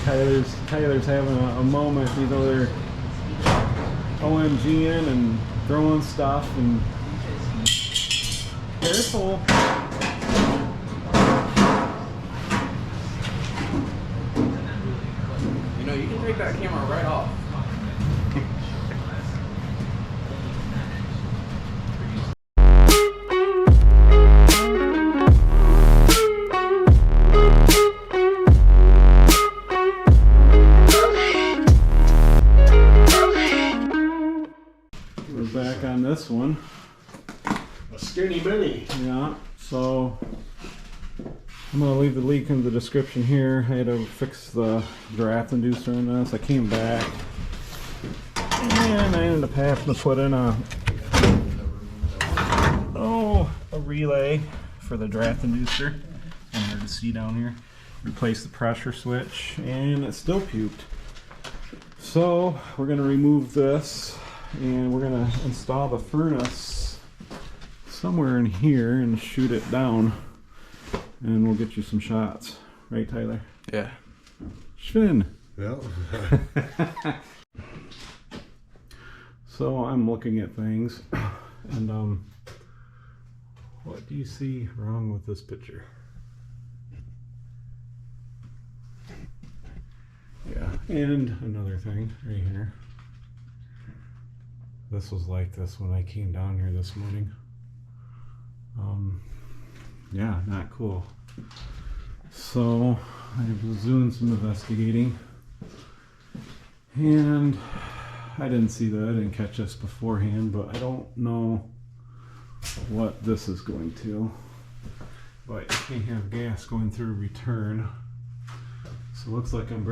Tyler's having a moment. You know, they're OMGing and throwing stuff and careful. You know, you can take that camera right off. We're back on this one. A skinny mini. Yeah, so I'm going to leave the link in the description here. I had to fix the draft inducer in this. I came back and I ended up having to put in a relay for the draft inducer. And hard to see down here. Replace the pressure switch, and it still puked. So we're going to remove this and we're going to install the furnace somewhere in here and shoot it down, and we'll get you some shots. Right, Tyler? Yeah. Schwinn. Yeah. So I'm looking at things, and what do you see wrong with this picture? Yeah, and another thing right here. This was like this when I came down here this morning. Yeah, not cool. So I was doing some investigating, and I didn't see that. I didn't catch this beforehand, but I don't know what this is going to. But you can't have gas going through return. So it looks like I'm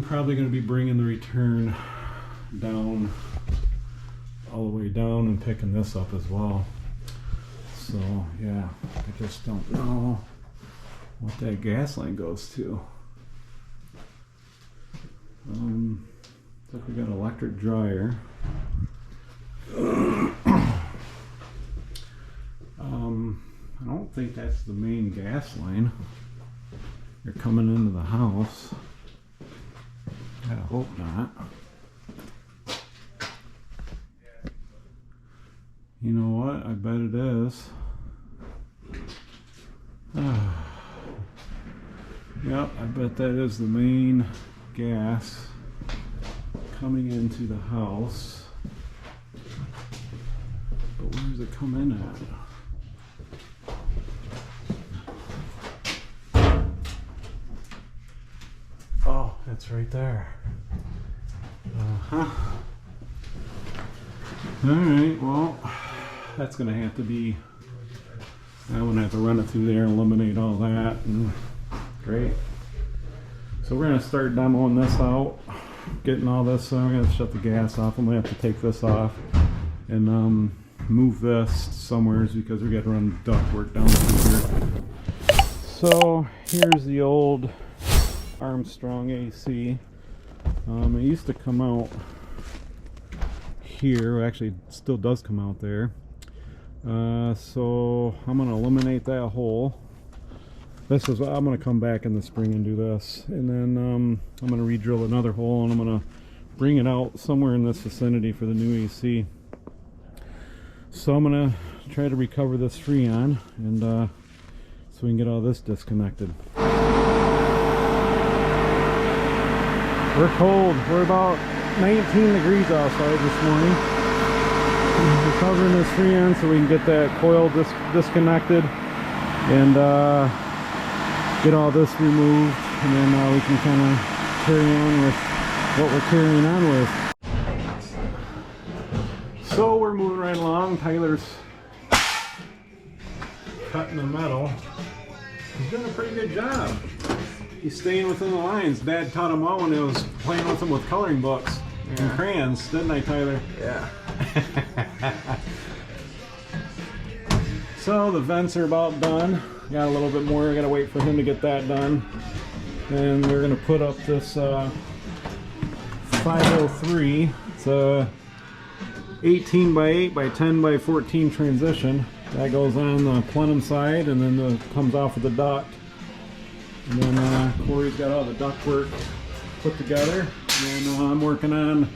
probably going to be bringing the return down, all the way down, and picking this up as well. So yeah, I just don't know what that gas line goes to. Looks like we got electric dryer. I don't think that's the main gas line. You're coming into the house. I hope not. You know what? I bet it is. Yep, I bet that is the main gas coming into the house. But where does it come in at? Oh, it's right there. Alright, well, that's going to have to be, I'm going to have to run it through there and eliminate all that. And great. So we're going to start demoing this out, getting all this, I'm going to shut the gas off. I'm going to have to take this off and move this somewhere because we got to run ductwork down through here. So here's the old Armstrong AC. It used to come out here, actually it still does come out there. So I'm going to eliminate that hole. I'm going to come back in the spring and do this, and then I'm going to re-drill another hole, and I'm going to bring it out somewhere in this vicinity for the new AC. So I'm going to try to recover this Freon, and so we can get all this disconnected. We're cold. We're about 19 degrees outside this morning. We're covering this Freon so we can get that coil disconnected and get all this removed, and then we can kind of carry on with what we're carrying on with. So we're moving right along. Tyler's cutting the metal. He's doing a pretty good job. He's staying within the lines. Dad taught him all when he was playing with him with coloring books and crayons, didn't I, Tyler? Yeah. So the vents are about done. Got a little bit more. I gotta wait for him to get that done. And we're gonna put up this 503. It's a 18 by 8 by 10 by 14 transition. That goes on the plenum side and then comes off of the duct. And then Corey's got all the ductwork put together. And I'm working on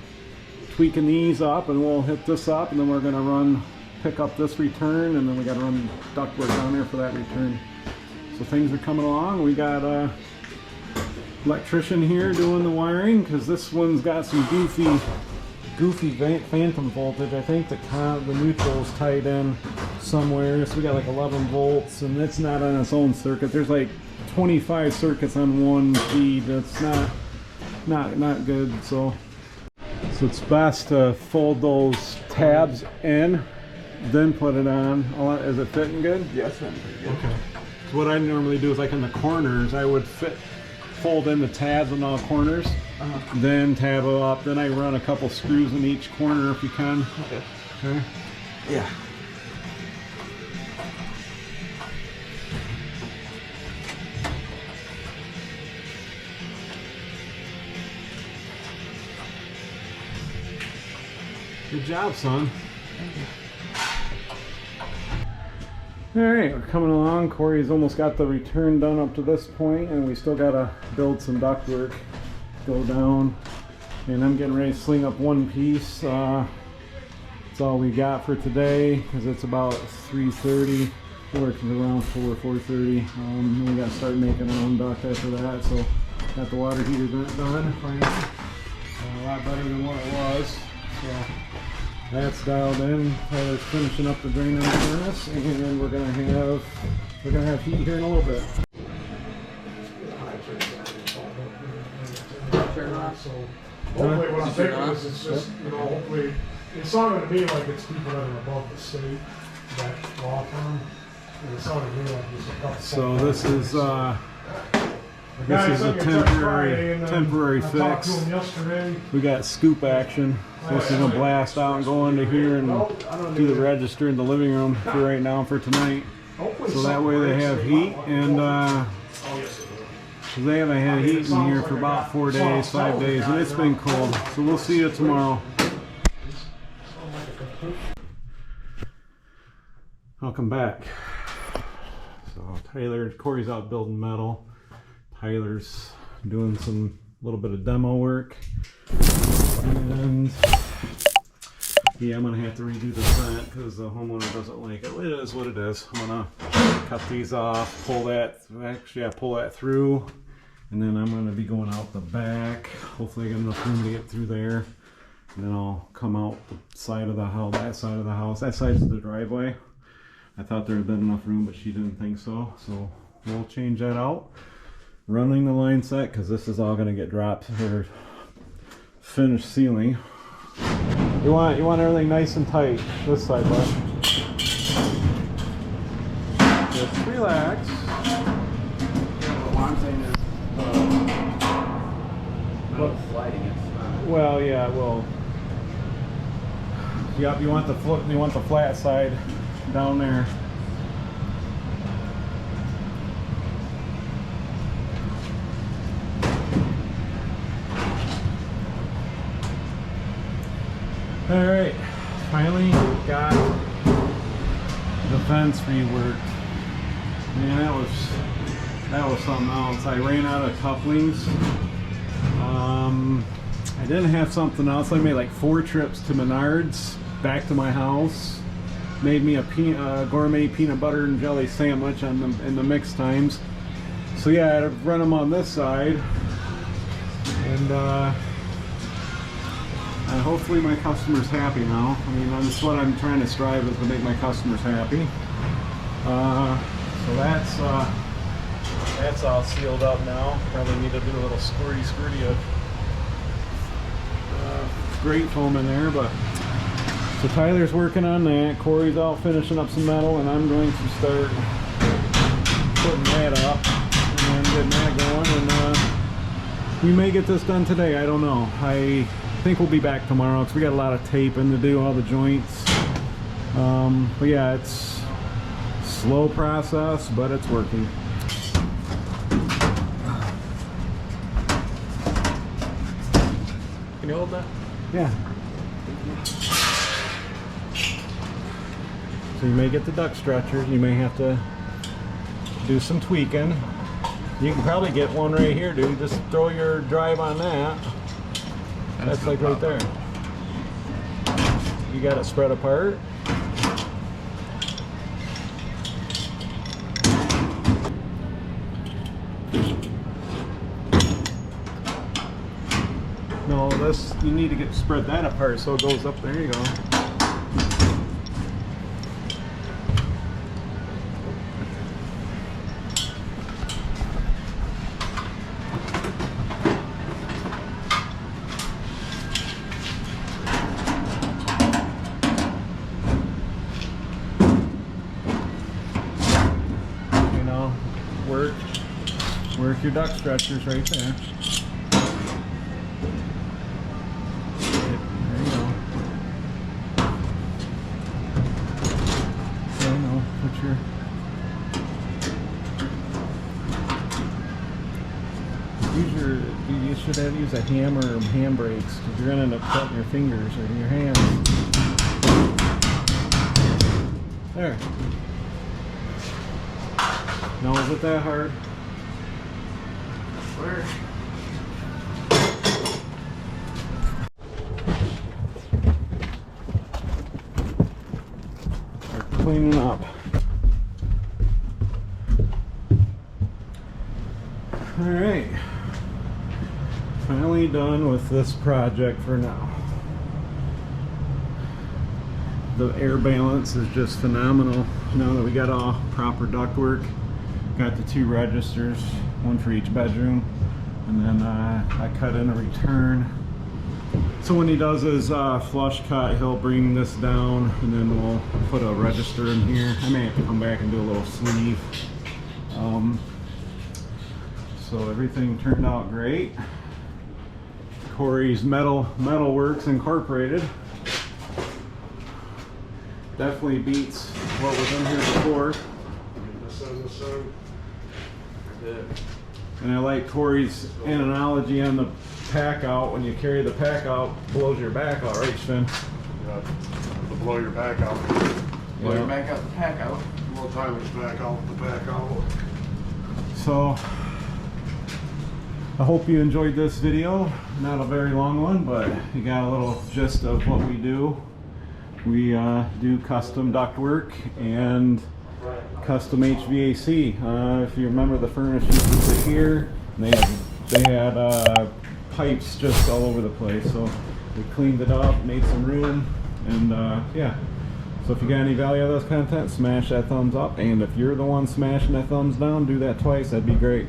tweaking these up, and we'll hit this up, and then we're gonna pick up this return, and then we gotta run ductwork down there for that return. So things are coming along. We got a electrician here doing the wiring, because this one's got some goofy phantom voltage. I think the neutral's tied in somewhere, so we got like 11 volts, and it's not on its own circuit. There's like 25 circuits on one feed. It's not good. So it's best to fold those tabs in, then put it on. Is it fitting good? Yes, yeah, pretty good. Okay. So what I normally do is, like in the corners, I would fold in the tabs in all corners, then tab it up. Then I run a couple screws in each corner if you can. Okay. Okay. Yeah. Good job, son. Alright, we're coming along. Corey's almost got the return done up to this point, and we still gotta build some ductwork, go down, and I'm getting ready to sling up one piece. That's all we got for today, because it's about 3:30. Working around 4:30. We gotta start making our own duct after that, so got the water heater done. A lot better than what it was. So that's dialed in. Tyler's finishing up the drain on the furnace, and we're gonna have heat here in a little bit. So hopefully what I'm thinking is it's just, hopefully, it's not going to be like it's people that are above the state, that law firm. It's not going to be like just a couple. So this is a temporary I talked to fix. him yesterday. We got scoop action. So this is gonna blast out and go into here and do the register in the living room for right now for tonight. So that way they have heat, and they haven't had heat in here for about 4 days, 5 days, and it's been cold. So we'll see you tomorrow. Welcome back. So Corey's out building metal. Tyler's doing some little bit of demo work, and yeah, I'm gonna have to redo the vent because the homeowner doesn't like it. It is what it is. I'm gonna cut these off, pull that through, and then I'm gonna be going out the back. Hopefully I get enough room to get through there, and then I'll come out the side of the house, that side of the house. That side's the driveway. I thought there had been enough room, but she didn't think so, so we'll change that out. Running the line set, because this is all going to get dropped for finished ceiling. You want everything nice and tight this side, bud. Just relax. What I'm saying is, sliding it. Well, yeah, well, yep. You want the flat side down there. Alright, finally got the fence reworked. Man, that was something else. I ran out of couplings. I didn't have something else. I made like 4 trips to Menards, back to my house. Made me a gourmet peanut butter and jelly sandwich in the mixed times. So yeah, I had to run them on this side. And hopefully my customer's happy now. I mean, that's what I'm trying to strive is to make my customers happy. So that's all sealed up now. Probably need to do a little squirty of grate foam in there, but so Tyler's working on that. Corey's out finishing up some metal, and I'm going to start putting that up and getting that going. And we may get this done today. I don't know. I think we'll be back tomorrow because we got a lot of taping to do, all the joints. But yeah, it's a slow process, but it's working. Can you hold that? Yeah. So you may get the duct stretcher. You may have to do some tweaking. You can probably get one right here, dude. Just throw your drive on that. That's like right there. You got it spread apart. No, this, you need to spread that apart so it goes up. There you go. You know, work your duct stretchers right there. You should have use a hammer or handbrakes because you're gonna end up cutting your fingers or your hands. There. Now is it that hard? Where? Start cleaning up. All right. Finally done with this project for now. The air balance is just phenomenal now that we got all proper ductwork. Got the 2 registers, one for each bedroom, and then I cut in a return. So when he does his flush cut, he'll bring this down and then we'll put a register in here. I may have to come back and do a little sleeve. So everything turned out great. Corey's Metal Works Incorporated definitely beats what was in here before. And I like Corey's analogy on the pack out. When you carry the pack out, blows your back out, right, Finn? Yeah, to blow your back out. Blow your back out the pack out. More time is back out the back out. So I hope you enjoyed this video. Not a very long one, but you got a little gist of what we do. We do custom ductwork and custom HVAC. If you remember, the furnace used to sit here. They had pipes just all over the place, so we cleaned it up, made some room, and yeah. So if you got any value out of this content, smash that thumbs up, and if you're the one smashing that thumbs down, do that twice. That'd be great.